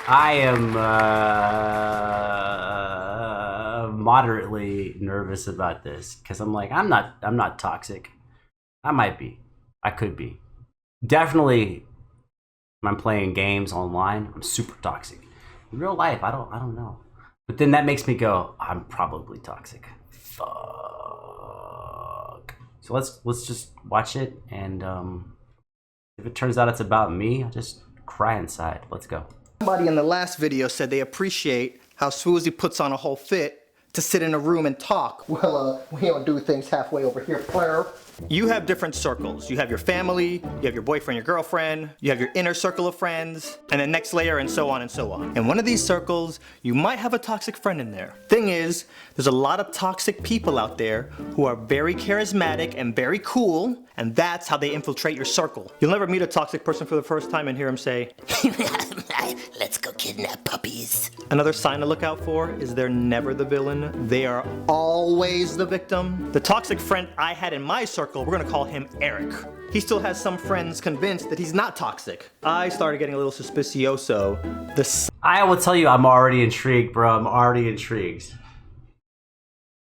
I am moderately nervous about this because I'm like, I'm not toxic. I might be. I could be. Definitely when I'm playing games online, I'm super toxic. In real life, I don't know. But then that makes me go, I'm probably toxic. Fuck. So let's just watch it, and if it turns out it's about me, I'll just cry inside. Let's go. Somebody in the last video said they appreciate how Swoozy puts on a whole fit to sit in a room and talk. Well, we don't do things halfway over here, player. You have different circles. You have your family, you have your boyfriend, your girlfriend, you have your inner circle of friends, and the next layer, and so on and so on. In one of these circles, you might have a toxic friend in there. Thing is, there's a lot of toxic people out there who are very charismatic and very cool, and that's how they infiltrate your circle. You'll never meet a toxic person for the first time and hear him say, let's go kidnap puppies. Another sign to look out for is they're never the villain. They are always the victim. The toxic friend I had in my circle, we're gonna call him Eric. He still has some friends convinced that he's not toxic. I started getting a little suspicioso. I will tell you, I'm already intrigued, bro. I'm already intrigued.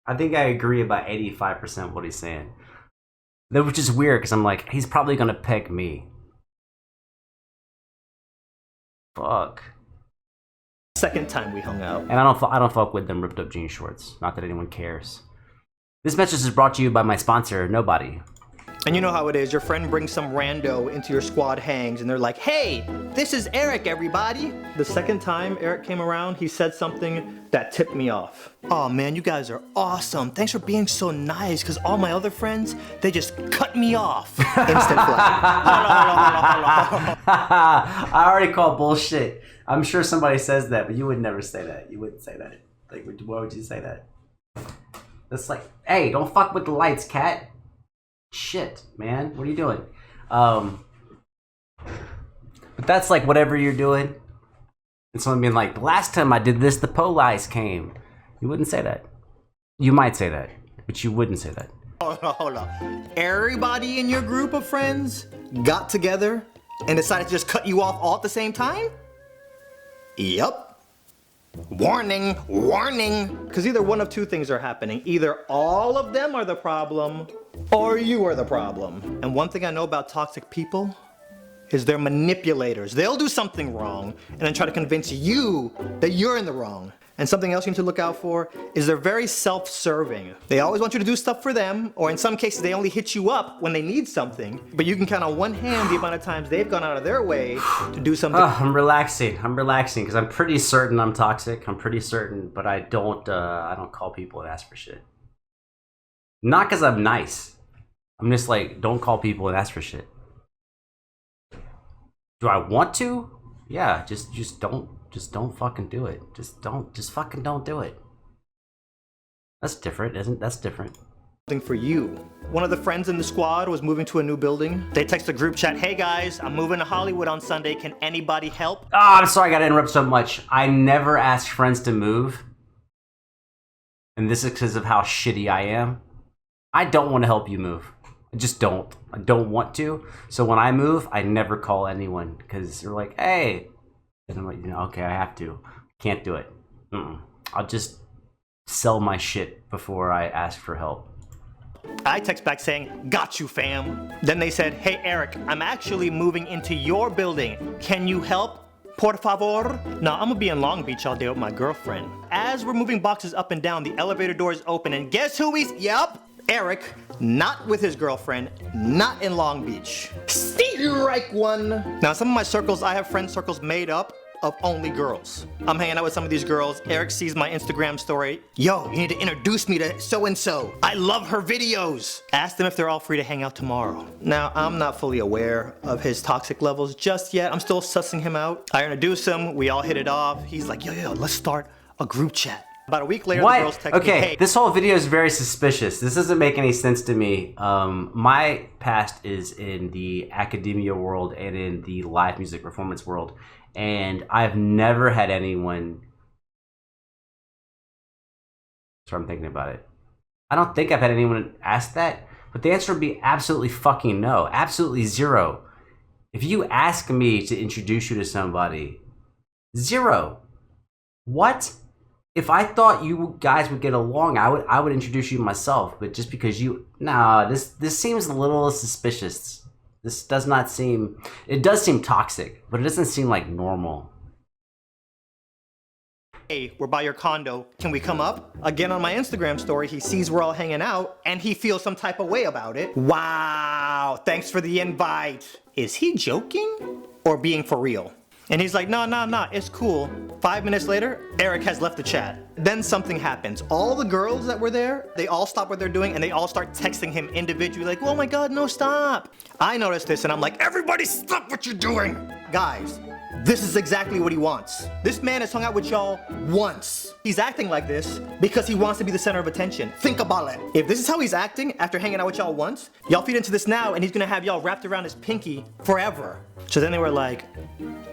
I think I agree about 85% of what he's saying. Which is weird, because I'm like, he's probably gonna pick me. Fuck. Second time we hung out. And I don't fuck with them ripped up jean shorts. Not that anyone cares. This message is brought to you by my sponsor, Nobody. And you know how it is, your friend brings some rando into your squad hangs and they're like, hey, this is Eric, everybody. The second time Eric came around, he said something that tipped me off. Oh man, you guys are awesome. Thanks for being so nice, because all my other friends, they just cut me off. Instant flag. I already call bullshit. I'm sure somebody says that, but you would never say that. You wouldn't say that. Like, why would you say that? It's like, hey, don't fuck with the lights, cat. Shit, man, what are you doing? But that's like whatever you're doing. And someone being like, the last time I did this, the police came. You wouldn't say that. You might say that, but you wouldn't say that. Hold on. Everybody in your group of friends got together and decided to just cut you off all at the same time? Yup. Warning, warning. Because either one of two things are happening. Either all of them are the problem, or you are the problem. And one thing I know about toxic people is they're manipulators. They'll do something wrong and then try to convince you that you're in the wrong. And something else you need to look out for is they're very self-serving. They always want you to do stuff for them, or in some cases they only hit you up when they need something, but you can count on one hand the amount of times they've gone out of their way to do something. I'm relaxing because I'm pretty certain I'm toxic. I'm pretty certain, but I don't call people and ask for shit. Not because I'm nice. I'm just like, don't call people and ask for shit. Do I want to? Yeah, just don't fucking do it. Just fucking don't do it. That's different, isn't that's different. Something for you. One of the friends in the squad was moving to a new building. They text the group chat, hey guys, I'm moving to Hollywood on Sunday. Can anybody help? Oh, I'm sorry I gotta interrupt so much. I never ask friends to move. And this is because of how shitty I am. I don't want to help you move. I just don't. I don't want to. So when I move, I never call anyone because they're like, hey. And I'm like, okay, I have to. Can't do it. I'll just sell my shit before I ask for help. I text back saying, got you, fam. Then they said, hey, Eric, I'm actually moving into your building. Can you help? Por favor? Now, I'm gonna be in Long Beach all day with my girlfriend. As we're moving boxes up and down, the elevator doors open, and guess who yep, Eric, not with his girlfriend, not in Long Beach. Strike one. Now, some of my circles, I have friend circles made up of only girls. I'm hanging out with some of these girls. Eric sees my Instagram story. Yo, you need to introduce me to so-and-so. I love her videos. Ask them if they're all free to hang out tomorrow. Now, I'm not fully aware of his toxic levels just yet. I'm still sussing him out. I introduce him, we all hit it off. He's like, yo, let's start a group chat. About a week later, the girls text me, hey. This whole video is very suspicious. This doesn't make any sense to me. My past is in the academia world and in the live music performance world. And I've never had anyone... So I'm thinking about it. I don't think I've had anyone ask that. But the answer would be absolutely fucking no. Absolutely zero. If you ask me to introduce you to somebody, Zero. What? If I thought you guys would get along, I would introduce you myself. But just because this seems a little suspicious. This does not seem. It does seem toxic, but it doesn't seem like normal. Hey, we're by your condo. Can we come up? Again, on my Instagram story, he sees we're all hanging out and he feels some type of way about it. Wow, thanks for the invite. Is he joking or being for real? And he's like, no, it's cool. 5 minutes later, Eric has left the chat. Then something happens. All the girls that were there, they all stop what they're doing and they all start texting him individually like, oh my God, no, stop. I noticed this and I'm like, everybody stop what you're doing. Guys, this is exactly what he wants. This man has hung out with y'all once. He's acting like this because he wants to be the center of attention. Think about it. If this is how he's acting after hanging out with y'all once, y'all feed into this now and he's gonna have y'all wrapped around his pinky forever. So then they were like,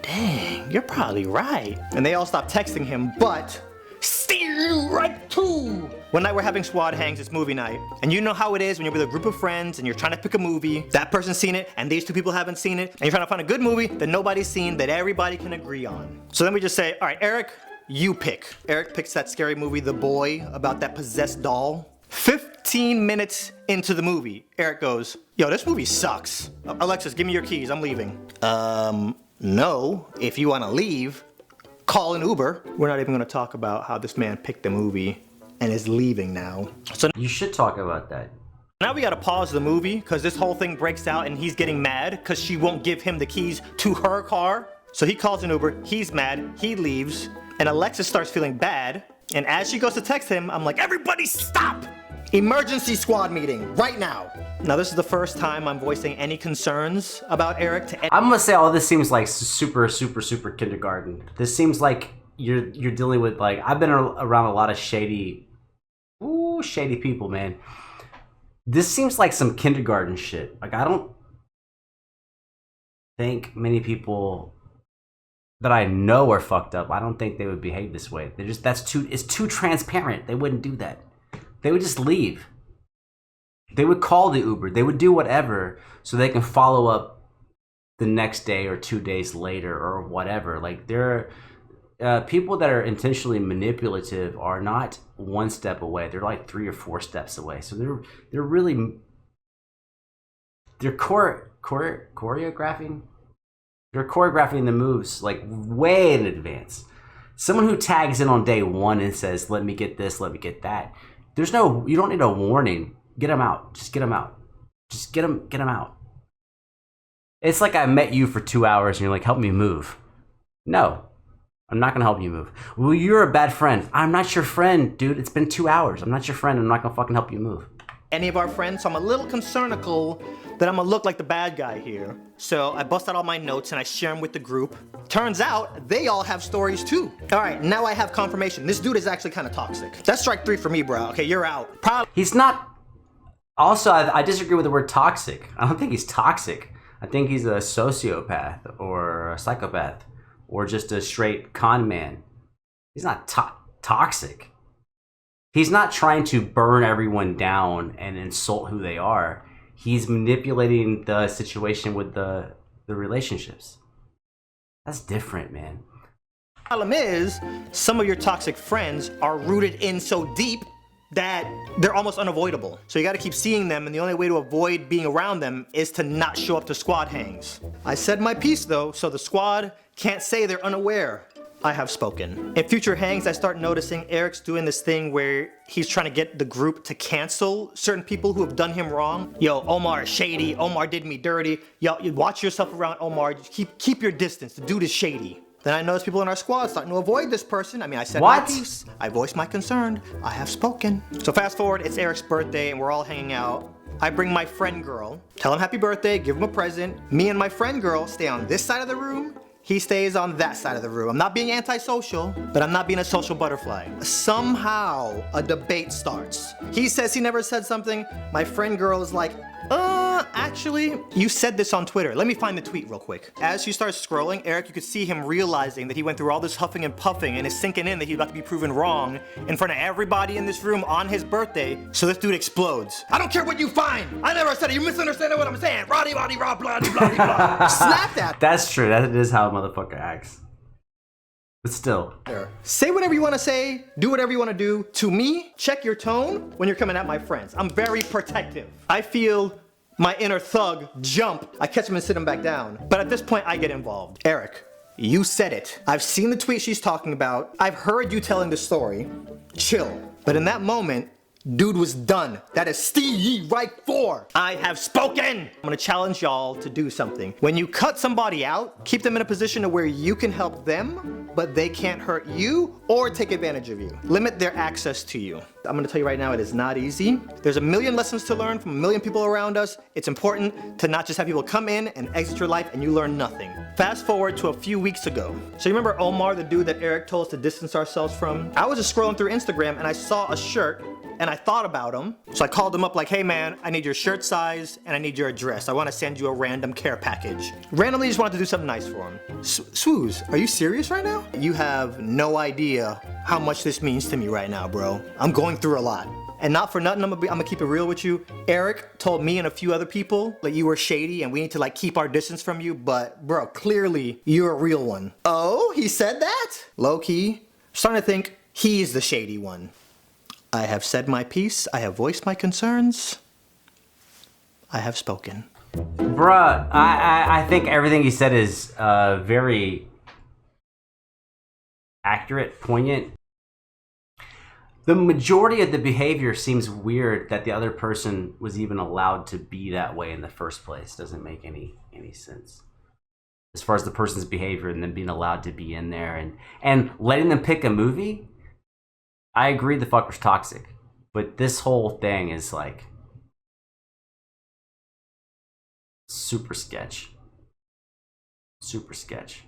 dang, you're probably right. And they all stopped texting him, but still right too. One night we're having squad hangs, it's movie night. And you know how it is when you're with a group of friends and you're trying to pick a movie, that person's seen it and these two people haven't seen it, and you're trying to find a good movie that nobody's seen that everybody can agree on. So then we just say, all right, Eric, you pick. Eric picks that scary movie, The Boy, about that possessed doll. 15 minutes into the movie, Eric goes, yo, this movie sucks. Alexis, give me your keys, I'm leaving. No, if you wanna leave, call an Uber. We're not even gonna talk about how this man picked the movie and is leaving now. So You should talk about that. now we gotta pause the movie because this whole thing breaks out and he's getting mad because she won't give him the keys to her car. So he calls an Uber, he's mad, he leaves, and Alexis starts feeling bad. And as she goes to text him, I'm like, everybody stop! Emergency squad meeting, right now. Now this is the first time I'm voicing any concerns about Eric to I'm gonna say all this seems like super kindergarten. This seems like you're dealing with, like, I've been around a lot of shady people, man. This seems like some kindergarten shit. Like, I don't think many people that I know are fucked up. I don't think they would behave this way. It's too transparent. They wouldn't do that. They would just leave. They would call the Uber. They would do whatever so they can follow up the next day or 2 days later or whatever. Like, there are people that are intentionally manipulative are not one step away. They're like 3 or 4 steps away. So they're really choreographing. They're choreographing the moves like way in advance. Someone who tags in on day one and says, "Let me get this, let me get that." You don't need a warning. Get them out. Just get them out. Just get them out. It's like I met you for 2 hours and you're like, help me move. No, I'm not gonna help you move. Well, you're a bad friend. I'm not your friend, dude. It's been 2 hours. I'm not your friend. I'm not gonna fucking help you move. any of our friends, so I'm a little concernical that I'm gonna look like the bad guy here. So I bust out all my notes and I share them with the group. Turns out, they all have stories too. All right, now I have confirmation. This dude is actually kind of toxic. That's strike 3 for me, bro. Okay, you're out. He's not... Also, I disagree with the word toxic. I don't think he's toxic. I think he's a sociopath or a psychopath or just a straight con man. He's not toxic. He's not trying to burn everyone down and insult who they are. He's manipulating the situation with the relationships. That's different, man. Problem is, some of your toxic friends are rooted in so deep that they're almost unavoidable. So you gotta keep seeing them, and the only way to avoid being around them is to not show up to squad hangs. I said my piece though, so the squad can't say they're unaware. I have spoken. In future hangs, I start noticing Eric's doing this thing where he's trying to get the group to cancel certain people who have done him wrong. Yo, Omar is shady. Omar did me dirty. Yo, you watch yourself around Omar. Keep your distance. The dude is shady. Then I notice people in our squad starting to avoid this person. I mean, I said my piece. I voiced my concern. I have spoken. So fast forward, it's Eric's birthday and we're all hanging out. I bring my friend girl, tell him happy birthday, give him a present. Me and my friend girl stay on this side of the room. He stays on that side of the room. I'm not being antisocial, but I'm not being a social butterfly. Somehow, a debate starts. He says he never said something. My friend girl is like, actually, you said this on Twitter. Let me find the tweet real quick. As she starts scrolling, Eric, you could see him realizing that he went through all this huffing and puffing and is sinking in that he's about to be proven wrong in front of everybody in this room on his birthday. So this dude explodes. I don't care what you find. I never said it. You misunderstand what I'm saying. Roddy, rah, blah, blah, blah, blah. Snap that. That's true. That is how a motherfucker acts. But still. Say whatever you want to say, do whatever you want to do. To me, check your tone when you're coming at my friends. I'm very protective. I feel my inner thug jump. I catch him and sit him back down. But at this point, I get involved. Eric, you said it. I've seen the tweet she's talking about. I've heard you telling the story. Chill. But in that moment, dude was done. That is Steve right for. I have spoken. I'm gonna challenge y'all to do something. When you cut somebody out, keep them in a position to where you can help them, but they can't hurt you or take advantage of you. Limit their access to you. I'm gonna tell you right now, it is not easy. There's a million lessons to learn from a million people around us. It's important to not just have people come in and exit your life and you learn nothing. Fast forward to a few weeks ago. So you remember Omar, the dude that Eric told us to distance ourselves from? I was just scrolling through Instagram and I saw a shirt and I thought about him. So I called him up like, hey man, I need your shirt size and I need your address. I want to send you a random care package. Randomly just wanted to do something nice for him. Swooze, are you serious right now? You have no idea how much this means to me right now, bro. I'm going through a lot. And not for nothing, I'm gonna keep it real with you. Eric told me and a few other people that you were shady and we need to like keep our distance from you, but bro, clearly you're a real one. Oh, he said that? Low key, starting to think he's the shady one. I have said my piece. I have voiced my concerns. I have spoken. Bruh, I think everything you said is very accurate, poignant. The majority of the behavior seems weird that the other person was even allowed to be that way in the first place. Doesn't make any sense. As far as the person's behavior and them being allowed to be in there and letting them pick a movie, I agree the fucker's toxic. But this whole thing is like super sketch. Super sketch.